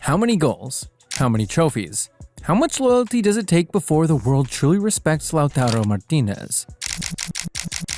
How many goals? How many trophies? How much loyalty does it take before the world truly respects Lautaro Martínez?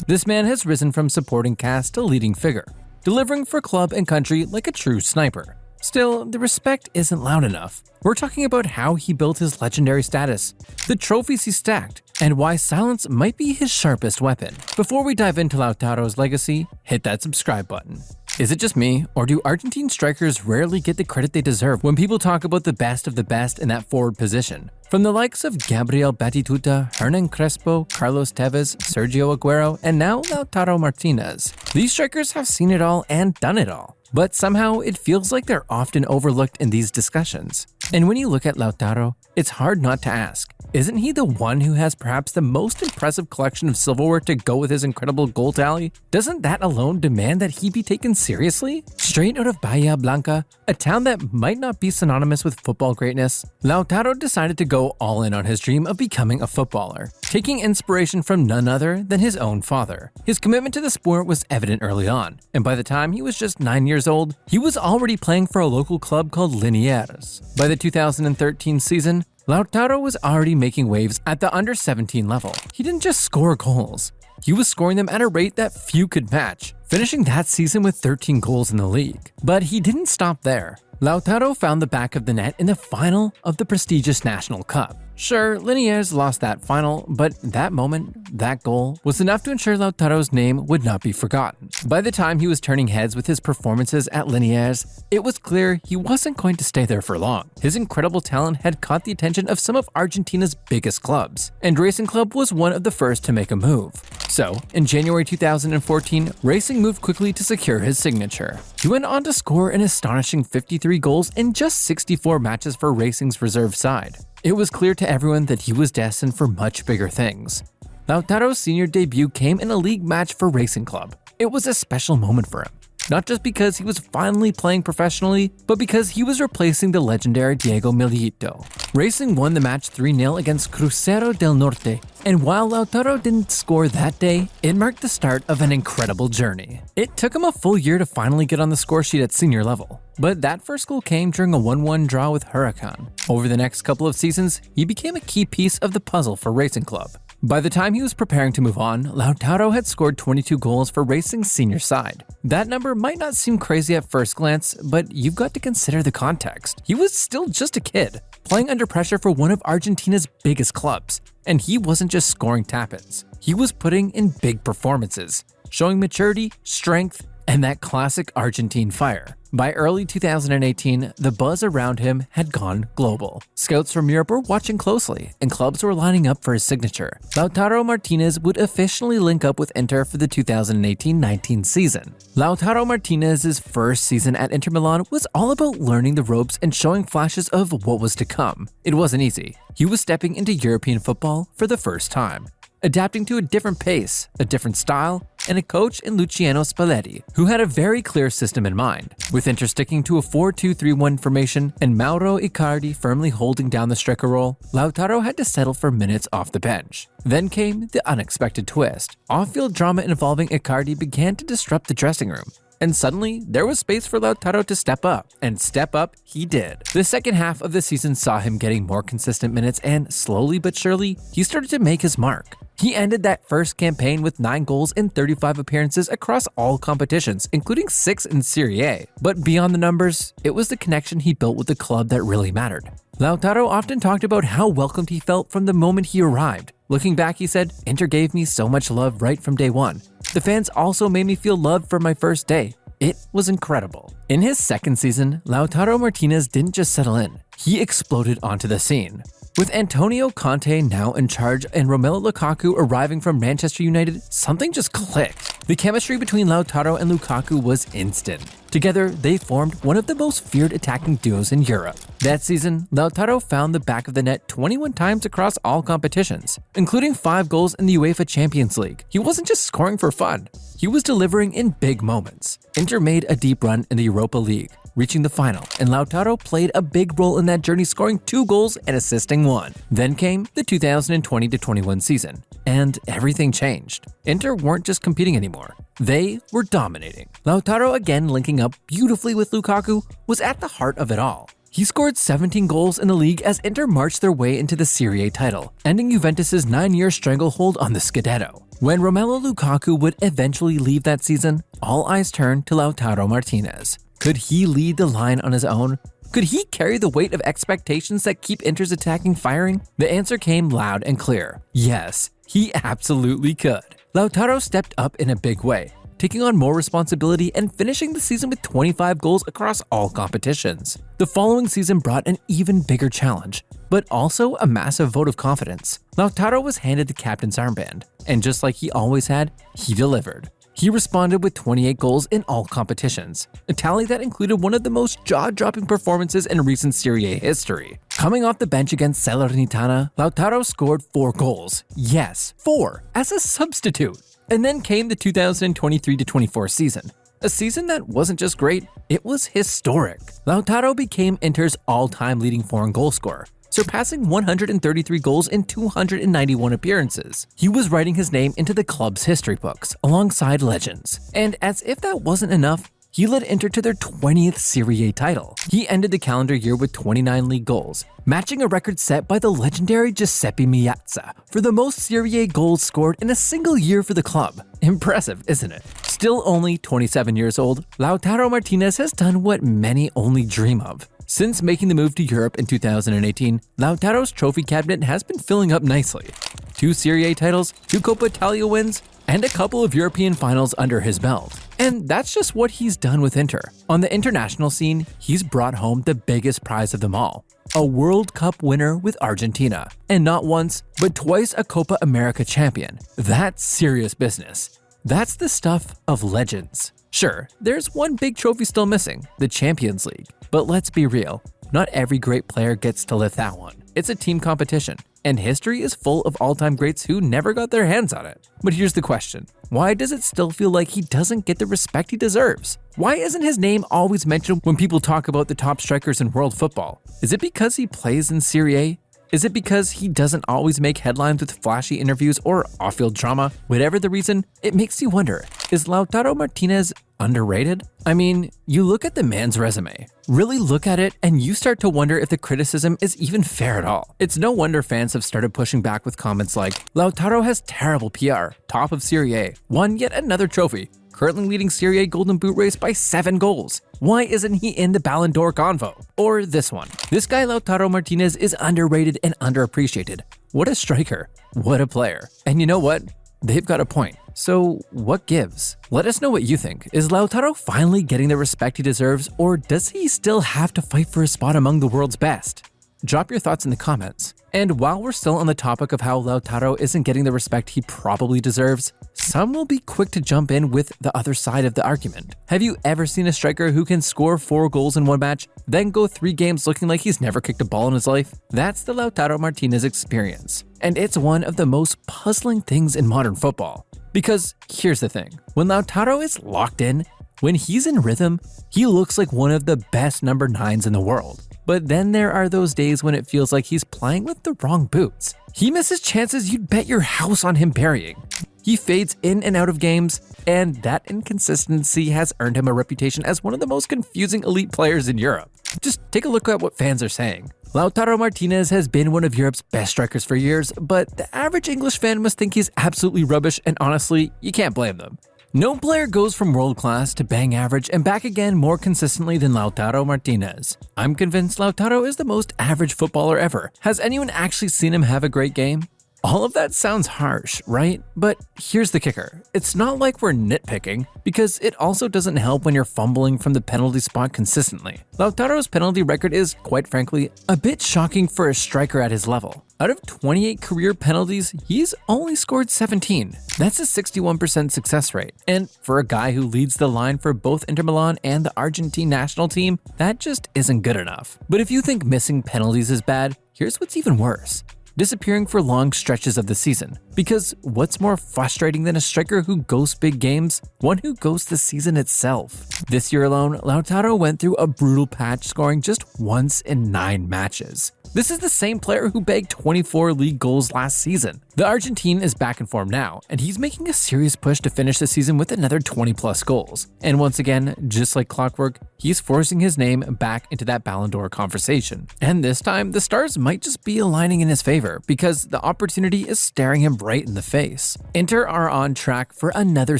This man has risen from supporting cast to leading figure, delivering for club and country like a true sniper. Still, the respect isn't loud enough. We're talking about how he built his legendary status, the trophies he stacked, and why silence might be his sharpest weapon. Before we dive into Lautaro's legacy, hit that subscribe button. Is it just me, or do Argentine strikers rarely get the credit they deserve when people talk about the best of the best in that forward position? From the likes of Gabriel Batistuta, Hernan Crespo, Carlos Tevez, Sergio Aguero, and now Lautaro Martínez. These strikers have seen it all and done it all. But somehow it feels like they're often overlooked in these discussions. And when you look at Lautaro, it's hard not to ask, isn't he the one who has perhaps the most impressive collection of silverware to go with his incredible goal tally? Doesn't that alone demand that he be taken seriously? Straight out of Bahia Blanca, a town that might not be synonymous with football greatness, Lautaro decided to go all in on his dream of becoming a footballer, taking inspiration from none other than his own father. His commitment to the sport was evident early on, and by the time he was just 9 years old, he was already playing for a local club called Liniers. By the 2013 season, Lautaro was already making waves at the under-17 level. He didn't just score goals, he was scoring them at a rate that few could match, finishing that season with 13 goals in the league. But he didn't stop there. Lautaro found the back of the net in the final of the prestigious National Cup. Sure, Liniers lost that final, but that moment, that goal, was enough to ensure Lautaro's name would not be forgotten. By the time he was turning heads with his performances at Liniers, it was clear he wasn't going to stay there for long. His incredible talent had caught the attention of some of Argentina's biggest clubs, and Racing Club was one of the first to make a move. So, in January 2014, Racing moved quickly to secure his signature. He went on to score an astonishing 53 goals in just 64 matches for Racing's reserve side. It was clear to everyone that he was destined for much bigger things. Lautaro's senior debut came in a league match for Racing Club. It was a special moment for him, not just because he was finally playing professionally, but because he was replacing the legendary Diego Milito. Racing won the match 3-0 against Crucero del Norte, and while Lautaro didn't score that day, it marked the start of an incredible journey. It took him a full year to finally get on the score sheet at senior level, but that first goal came during a 1-1 draw with Huracan. Over the next couple of seasons, he became a key piece of the puzzle for Racing Club. By the time he was preparing to move on, Lautaro had scored 22 goals for Racing's senior side. That number might not seem crazy at first glance, but you've got to consider the context. He was still just a kid, playing under pressure for one of Argentina's biggest clubs, and he wasn't just scoring tap-ins. He was putting in big performances, showing maturity, strength, and that classic Argentine fire. By early 2018, the buzz around him had gone global. Scouts from Europe were watching closely, and clubs were lining up for his signature. Lautaro Martínez would officially link up with Inter for the 2018-19 season. Lautaro Martínez's first season at Inter Milan was all about learning the ropes and showing flashes of what was to come. It wasn't easy. He was stepping into European football for the first time, adapting to a different pace, a different style, and a coach in Luciano Spalletti, who had a very clear system in mind. With Inter sticking to a 4-2-3-1 formation and Mauro Icardi firmly holding down the striker role, Lautaro had to settle for minutes off the bench. Then came the unexpected twist. Off-field drama involving Icardi began to disrupt the dressing room, and suddenly there was space for Lautaro to step up, and step up he did. The second half of the season saw him getting more consistent minutes, and slowly but surely, he started to make his mark. He ended that first campaign with 9 goals in 35 appearances across all competitions, including 6 in Serie A. But beyond the numbers, it was the connection he built with the club that really mattered. Lautaro often talked about how welcomed he felt from the moment he arrived. Looking back, he said, "Inter gave me so much love right from day one. The fans also made me feel loved from my first day. It was incredible." In his second season, Lautaro Martínez didn't just settle in, he exploded onto the scene. With Antonio Conte now in charge and Romelu Lukaku arriving from Manchester United, something just clicked. The chemistry between Lautaro and Lukaku was instant. Together, they formed one of the most feared attacking duos in Europe. That season, Lautaro found the back of the net 21 times across all competitions, including 5 goals in the UEFA Champions League. He wasn't just scoring for fun, he was delivering in big moments. Inter made a deep run in the Europa League, reaching the final, and Lautaro played a big role in that journey, scoring 2 goals and assisting 1. Then came the 2020-21 season, and everything changed. Inter weren't just competing anymore, they were dominating. Lautaro, again linking up beautifully with Lukaku, was at the heart of it all. He scored 17 goals in the league as Inter marched their way into the Serie A title, ending Juventus' 9-year stranglehold on the Scudetto. When Romelu Lukaku would eventually leave that season, all eyes turned to Lautaro Martínez. Could he lead the line on his own? Could he carry the weight of expectations that keep Inter's attacking firing? The answer came loud and clear. Yes, he absolutely could. Lautaro stepped up in a big way, taking on more responsibility and finishing the season with 25 goals across all competitions. The following season brought an even bigger challenge, but also a massive vote of confidence. Lautaro was handed the captain's armband, and just like he always had, he delivered. He responded with 28 goals in all competitions, a tally that included one of the most jaw-dropping performances in recent Serie A history. Coming off the bench against Salernitana, Lautaro scored 4 goals. Yes, 4, as a substitute. And then came the 2023-24 season. A season that wasn't just great, it was historic. Lautaro became Inter's all-time leading foreign goal scorer, surpassing 133 goals in 291 appearances. He was writing his name into the club's history books, alongside legends. And as if that wasn't enough, he led Inter to their 20th Serie A title. He ended the calendar year with 29 league goals, matching a record set by the legendary Giuseppe Meazza for the most Serie A goals scored in a single year for the club. Impressive, isn't it? Still only 27 years old, Lautaro Martínez has done what many only dream of. Since making the move to Europe in 2018, Lautaro's trophy cabinet has been filling up nicely. 2 Serie A titles, 2 Coppa Italia wins, and a couple of European finals under his belt. And that's just what he's done with Inter. On the international scene, he's brought home the biggest prize of them all, a World Cup winner with Argentina. And not once, but twice a Copa America champion. That's serious business. That's the stuff of legends. Sure, there's one big trophy still missing, the Champions League. But let's be real, not every great player gets to lift that one. It's a team competition, and history is full of all-time greats who never got their hands on it. But here's the question. Why does it still feel like he doesn't get the respect he deserves? Why isn't his name always mentioned when people talk about the top strikers in world football? Is it because he plays in Serie A? Is it because he doesn't always make headlines with flashy interviews or off-field drama? Whatever the reason, it makes you wonder, is Lautaro Martínez underrated? I mean, you look at the man's resume, really look at it, and you start to wonder if the criticism is even fair at all. It's no wonder fans have started pushing back with comments like, Lautaro has terrible PR, top of Serie A, won yet another trophy, currently leading Serie A Golden Boot race by 7 goals. Why isn't he in the Ballon d'Or convo? Or this one. This guy Lautaro Martínez is underrated and underappreciated. What a striker. What a player. And you know what? They've got a point. So what gives? Let us know what you think. Is Lautaro finally getting the respect he deserves, or does he still have to fight for a spot among the world's best? Drop your thoughts in the comments. And while we're still on the topic of how Lautaro isn't getting the respect he probably deserves, some will be quick to jump in with the other side of the argument. Have you ever seen a striker who can score 4 goals in one match, then go 3 games looking like he's never kicked a ball in his life? That's the Lautaro Martínez experience. And it's one of the most puzzling things in modern football. Because here's the thing, when Lautaro is locked in, when he's in rhythm, he looks like one of the best number 9s in the world. But then there are those days when it feels like he's playing with the wrong boots. He misses chances you'd bet your house on him burying. He fades in and out of games, and that inconsistency has earned him a reputation as one of the most confusing elite players in Europe. Just take a look at what fans are saying. Lautaro Martínez has been one of Europe's best strikers for years, but the average English fan must think he's absolutely rubbish, and honestly, you can't blame them. No player goes from world class to bang average and back again more consistently than Lautaro Martínez. I'm convinced Lautaro is the most average footballer ever. Has anyone actually seen him have a great game? All of that sounds harsh, right? But here's the kicker. It's not like we're nitpicking, because it also doesn't help when you're fumbling from the penalty spot consistently. Lautaro's penalty record is, quite frankly, a bit shocking for a striker at his level. Out of 28 career penalties, he's only scored 17. That's a 61% success rate. And for a guy who leads the line for both Inter Milan and the Argentine national team, that just isn't good enough. But if you think missing penalties is bad, here's what's even worse. Disappearing for long stretches of the season. Because what's more frustrating than a striker who ghosts big games? One who ghosts the season itself. This year alone, Lautaro went through a brutal patch, scoring just once in 9 matches. This is the same player who bagged 24 league goals last season. The Argentine is back in form now, and he's making a serious push to finish the season with another 20+ goals. And once again, just like clockwork, he's forcing his name back into that Ballon d'Or conversation. And this time, the stars might just be aligning in his favor because the opportunity is staring him right in the face. Inter are on track for another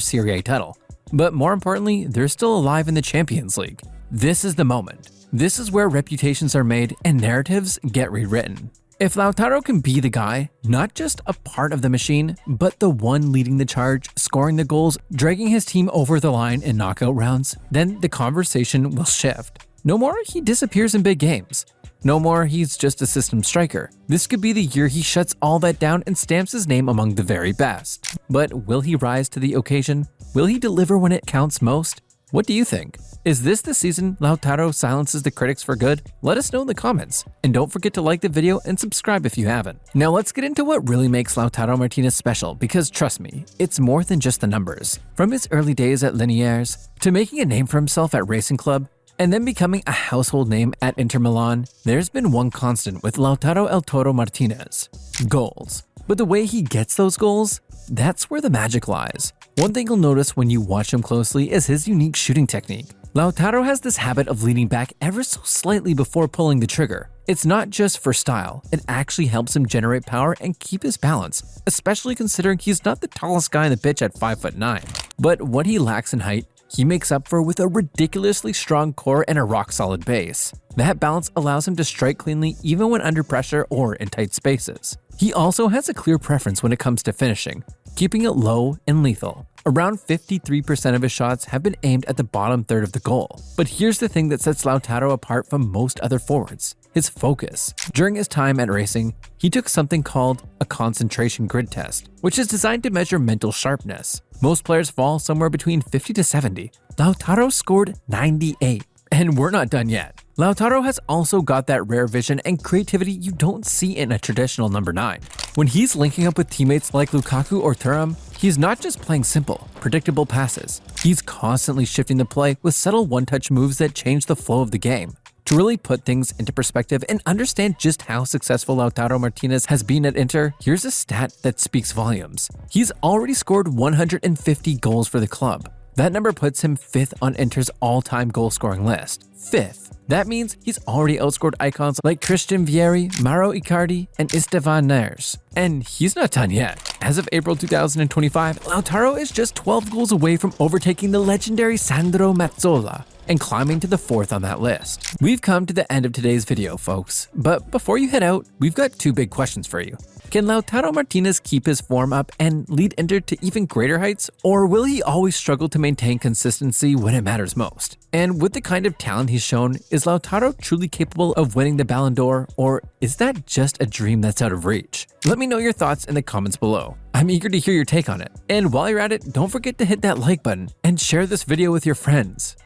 Serie A title, but more importantly, they're still alive in the Champions League. This is the moment. This is where reputations are made and narratives get rewritten. If Lautaro can be the guy, not just a part of the machine, but the one leading the charge, scoring the goals, dragging his team over the line in knockout rounds, then the conversation will shift. No more he disappears in big games. No more he's just a system striker. This could be the year he shuts all that down and stamps his name among the very best. But will he rise to the occasion? Will he deliver when it counts most? What do you think? Is this the season Lautaro silences the critics for good? Let us know in the comments. And don't forget to like the video and subscribe if you haven't. Now let's get into what really makes Lautaro Martínez special, because trust me, it's more than just the numbers. From his early days at Liniers, to making a name for himself at Racing Club, and then becoming a household name at Inter Milan, there's been one constant with Lautaro El Toro Martínez: goals. But the way he gets those goals, that's where the magic lies. One thing you'll notice when you watch him closely is his unique shooting technique. Lautaro has this habit of leaning back ever so slightly before pulling the trigger. It's not just for style, it actually helps him generate power and keep his balance, especially considering he's not the tallest guy on the pitch at 5'9". But what he lacks in height, he makes up for with a ridiculously strong core and a rock-solid base. That balance allows him to strike cleanly even when under pressure or in tight spaces. He also has a clear preference when it comes to finishing, keeping it low and lethal. Around 53% of his shots have been aimed at the bottom third of the goal. But here's the thing that sets Lautaro apart from most other forwards: his focus. During his time at Racing, he took something called a concentration grid test, which is designed to measure mental sharpness. Most players fall somewhere between 50 to 70. Lautaro scored 98. And we're not done yet. Lautaro has also got that rare vision and creativity you don't see in a traditional number 9. When he's linking up with teammates like Lukaku or Thuram, he's not just playing simple, predictable passes. He's constantly shifting the play with subtle one-touch moves that change the flow of the game. To really put things into perspective and understand just how successful Lautaro Martínez has been at Inter, here's a stat that speaks volumes. He's already scored 150 goals for the club. That number puts him 5th on Inter's all-time goal-scoring list. 5th. That means he's already outscored icons like Christian Vieri, Mauro Icardi, and Esteban Neres. And he's not done yet. As of April 2025, Lautaro is just 12 goals away from overtaking the legendary Sandro Mazzola and climbing to the 4th on that list. We've come to the end of today's video, folks. But before you head out, we've got 2 big questions for you. Can Lautaro Martínez keep his form up and lead Inter to even greater heights? Or will he always struggle to maintain consistency when it matters most? And with the kind of talent he's shown, is Lautaro truly capable of winning the Ballon d'Or, or is that just a dream that's out of reach? Let me know your thoughts in the comments below. I'm eager to hear your take on it. And while you're at it, don't forget to hit that like button and share this video with your friends.